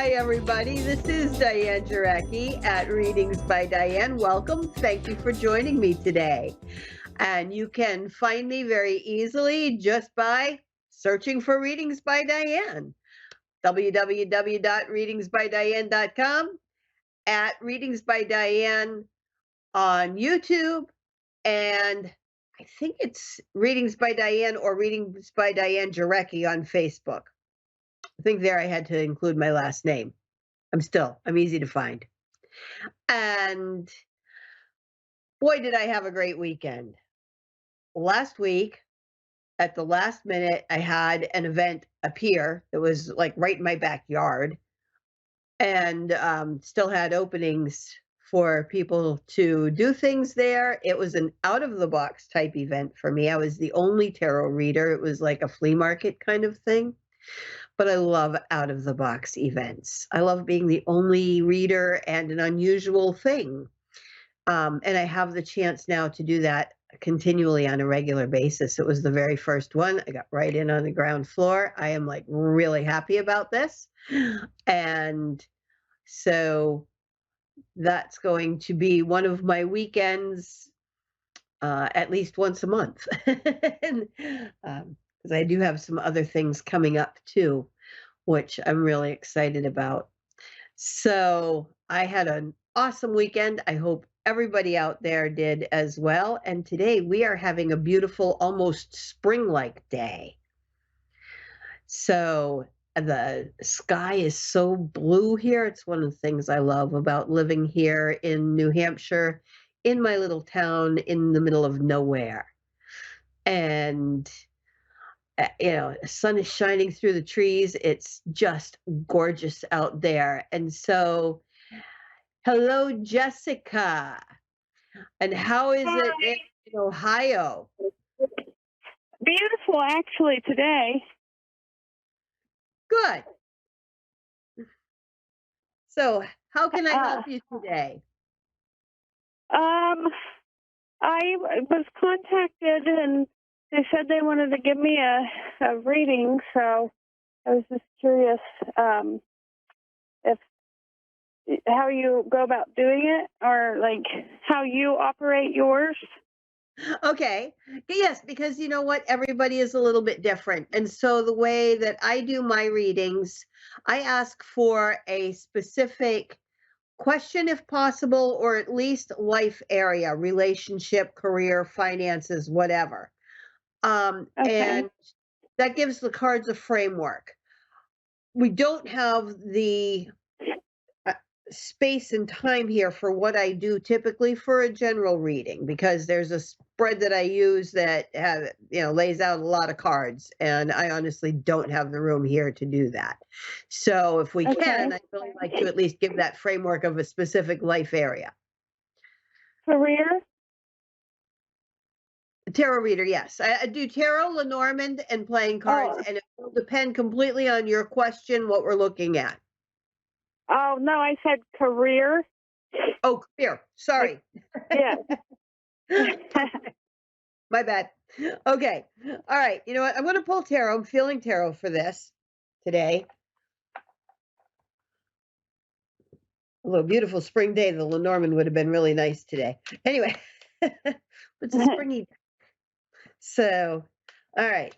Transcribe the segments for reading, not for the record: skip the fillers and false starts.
Hi, everybody. This is Diane Jarecki at Readings by Diane. Welcome. Thank you for joining me today. And you can find me very easily just by searching for Readings by Diane. www.readingsbydiane.com, at Readings by Diane on YouTube, and I think it's Readings by Diane or Readings by Diane Jarecki on Facebook. I think there I had to include my last name. I'm easy to find. And boy, did I have a great weekend. Last week, at the last minute, I had an event appear that was like right in my backyard, and still had openings for people to do things there. It was an out of the box type event for me. I was the only tarot reader. It was like a flea market kind of thing. But I love out of the box events. I love being the only reader and an unusual thing. And I have the chance now to do that continually on a regular basis. It was the very first one. I got right in on the ground floor. I am like really happy about this. And so that's going to be one of my weekends, at least once a month. Because I do have some other things coming up too, which I'm really excited about. So I had an awesome weekend. I hope everybody out there did as well. And today we are having a beautiful, almost spring-like day. So the sky is so blue here. It's one of the things I love about living here in New Hampshire, in my little town in the middle of nowhere. And the sun is shining through the trees. It's just gorgeous out there. And so, hello, Jessica. And how is it in Ohio? Beautiful, actually, today. Good. So, how can I help you today? I was contacted, and they said they wanted to give me a reading, so I was just curious if how you go about doing it, or like how you operate yours. Okay. Yes, because you know what? Everybody is a little bit different. And so the way that I do my readings, I ask for a specific question if possible, or at least life area, relationship, career, finances, whatever. Okay. And that gives the cards a framework. We don't have the space and time here for what I do typically for a general reading, because there's a spread that I use that lays out a lot of cards, and I honestly don't have the room here to do that. So if we can, I'd really like to at least give that framework of a specific life area. Career? Tarot reader, yes. I do tarot, Lenormand, and playing cards, and it will depend completely on your question what we're looking at. Oh, no, I said career. Oh, career. Sorry. Yeah. My bad. Okay. All right. You know what? I'm going to pull tarot. I'm feeling tarot for this today. A little beautiful spring day. The Lenormand would have been really nice today. Anyway, it's a springy day. So, all right.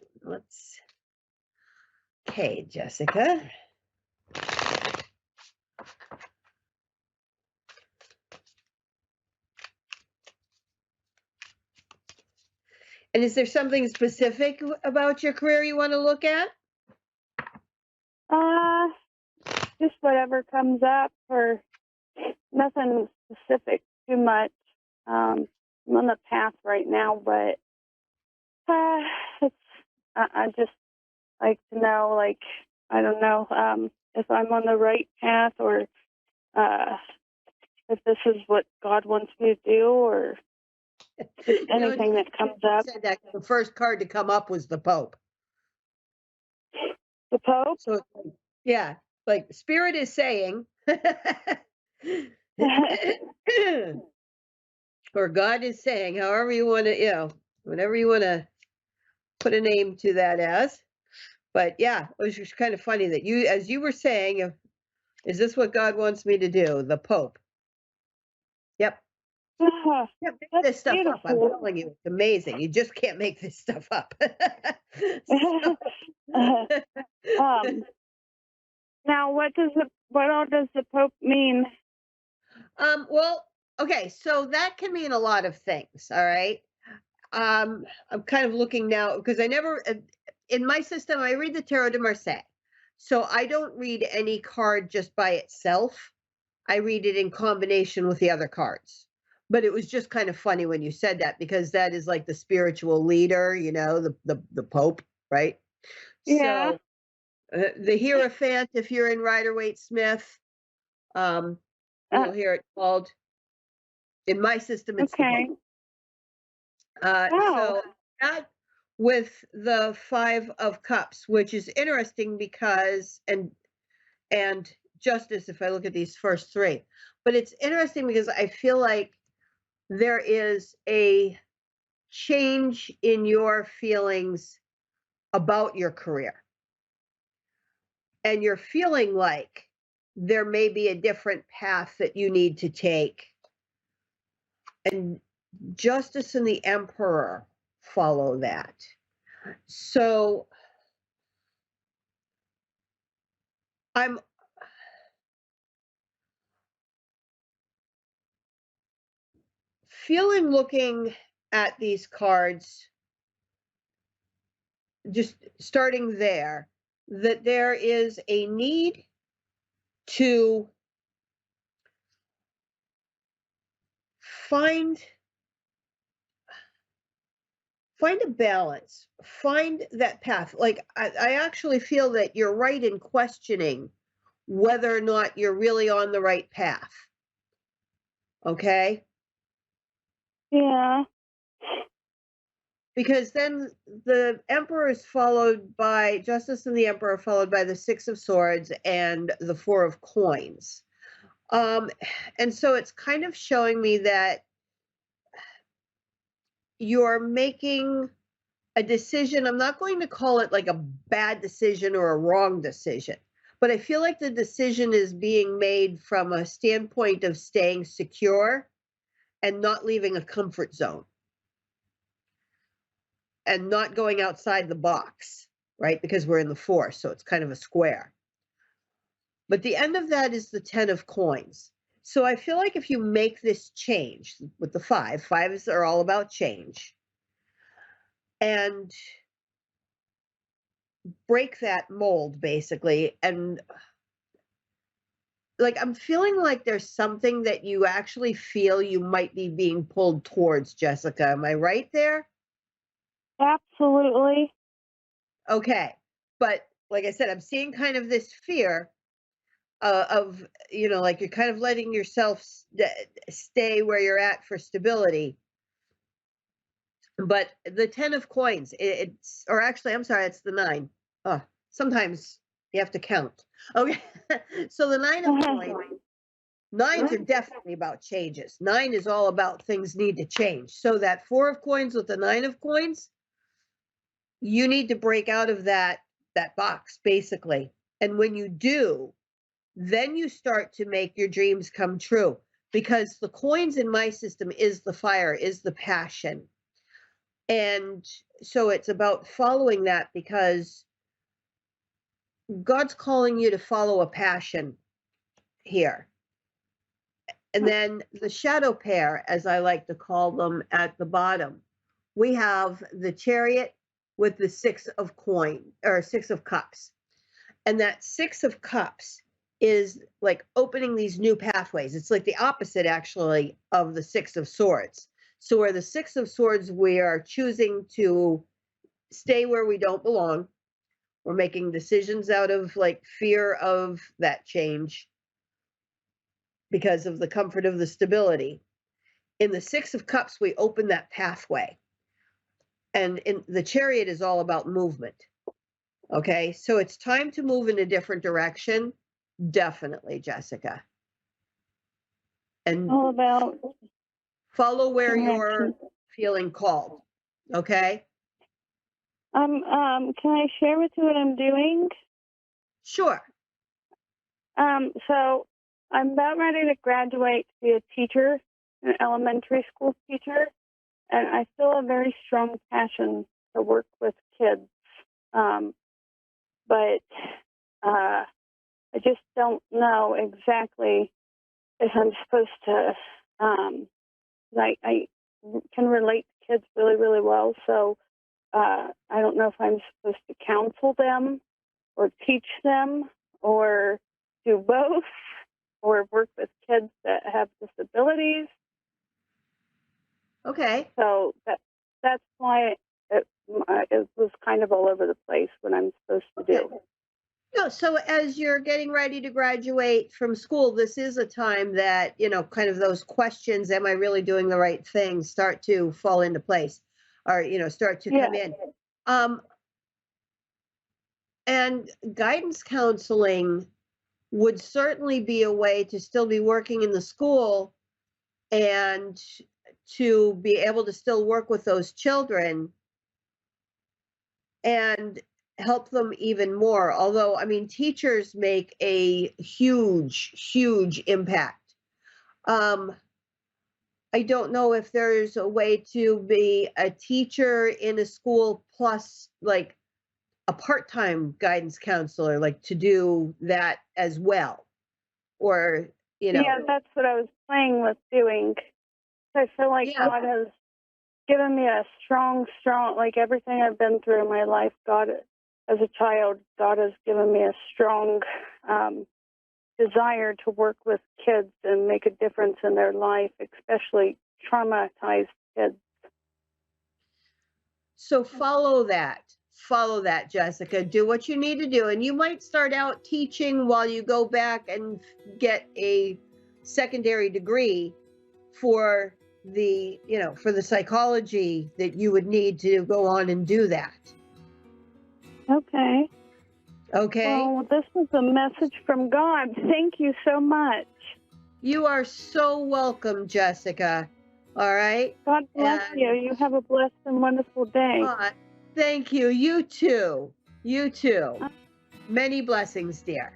Okay, Jessica. And is there something specific about your career you want to look at? Just whatever comes up, or nothing specific too much. I'm on the path right now, but I just like to know, like, I don't know if I'm on the right path, or if this is what God wants me to do, or just anything that comes up. Said that the first card to come up was the Pope. The Pope? So, yeah, like Spirit is saying, or God is saying, however you want to, whatever you want to put a name to that as. But yeah, it was just kind of funny that as you were saying, Is this what God wants me to do? The Pope. Yep. Can't make That's this stuff up. I'm beautiful. telling you, it's amazing. You just can't make this stuff up. um, now, what all does the Pope mean? Well, okay, so that can mean a lot of things, all right? I'm kind of looking now because I never, in my system, I read the Tarot de Marseille. So I don't read any card just by itself. I read it in combination with the other cards. But it was just kind of funny when you said that because that is like the spiritual leader, the Pope, right? Yeah. So the Hierophant, if you're in Rider-Waite-Smith, Uh, you'll hear it called. In my system, it's the okay. Pope. Oh. So that with the Five of Cups, which is interesting because and Justice, if I look at these first three, but it's interesting because I feel like there is a change in your feelings about your career. And you're feeling like there may be a different path that you need to take. And Justice and the Emperor follow that. So I'm feeling, looking at these cards, just starting there, that there is a need to find a balance, find that path. Like I actually feel that you're right in questioning whether or not you're really on the right path. Okay? Yeah. Because then the Emperor is followed by Justice and the Emperor, followed by the Six of Swords and the Four of Coins. And so it's kind of showing me that you're making a decision. I'm not going to call it like a bad decision or a wrong decision, but I feel like the decision is being made from a standpoint of staying secure and not leaving a comfort zone and not going outside the box, right? Because we're in the Force, so it's kind of a square. But the end of that is the 10 of coins. So I feel like if you make this change with the fives are all about change, and break that mold basically, and like I'm feeling like there's something that you actually feel you might be being pulled towards, Jessica. Am I right there? Absolutely. Okay. But like I said, I'm seeing kind of this fear of, like you're kind of letting yourself stay where you're at for stability. But the 10 of coins, it's, or actually, I'm sorry, it's the 9. Oh, sometimes you have to count. Okay. So the 9 of coins, nines are definitely about changes. 9 is all about things need to change. So that 4 of coins with the 9 of coins, you need to break out of that box basically. And when you do, then you start to make your dreams come true, because the coins in my system is the fire, is the passion. And so it's about following that, because God's calling you to follow a passion here. And then the shadow pair, as I like to call them, at the bottom, we have the Chariot with the 6 of cups. And that 6 of cups is like opening these new pathways. It's like the opposite, actually, of the 6 of swords. So where the 6 of swords, we are choosing to stay where we don't belong. We're making decisions out of like fear of that change because of the comfort of the stability. In the 6 of cups, we open that pathway. And in the Chariot is all about movement. Okay, so it's time to move in a different direction. Definitely, Jessica. And All about follow where you're connection. feeling called. Okay? Can I share with you what I'm doing? Sure. So I'm about ready to graduate to be a teacher, an elementary school teacher, and I feel a very strong passion to work with kids. But I just don't know exactly if I'm supposed to. I can relate to kids really, really well, so I don't know if I'm supposed to counsel them or teach them or do both or work with kids that have disabilities. Okay. So that's why it was kind of all over the place what I'm supposed to do. No, so as you're getting ready to graduate from school, this is a time that, kind of those questions, am I really doing the right thing, start to fall into place or, start to come in. And guidance counseling would certainly be a way to still be working in the school and to be able to still work with those children and help them even more. Although, I mean, teachers make a huge impact. I don't know if there's a way to be a teacher in a school plus like a part-time guidance counselor, like to do that as well. Or, Yeah, that's what I was playing with doing. I feel like God has given me a strong, like everything I've been through in my life, God, as a child, God has given me a strong desire to work with kids and make a difference in their life, especially traumatized kids. So follow that, Jessica. Do what you need to do. And you might start out teaching while you go back and get a secondary degree for the, for the psychology that you would need to go on and do that. Okay. Okay. Well, this was a message from God. Thank you so much. You are so welcome, Jessica. All right. God bless you. You have a blessed and wonderful day. Thank you. You too. You too. Many blessings, dear.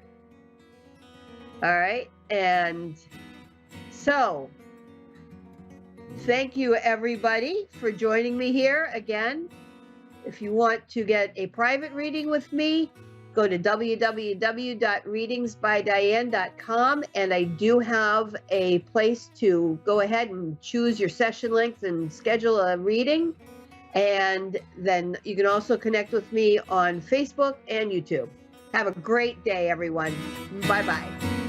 All right. And so, thank you, everybody, for joining me here again. If you want to get a private reading with me, go to www.readingsbydiane.com, and I do have a place to go ahead and choose your session length and schedule a reading. And then you can also connect with me on Facebook and YouTube. Have a great day, everyone. Bye-bye.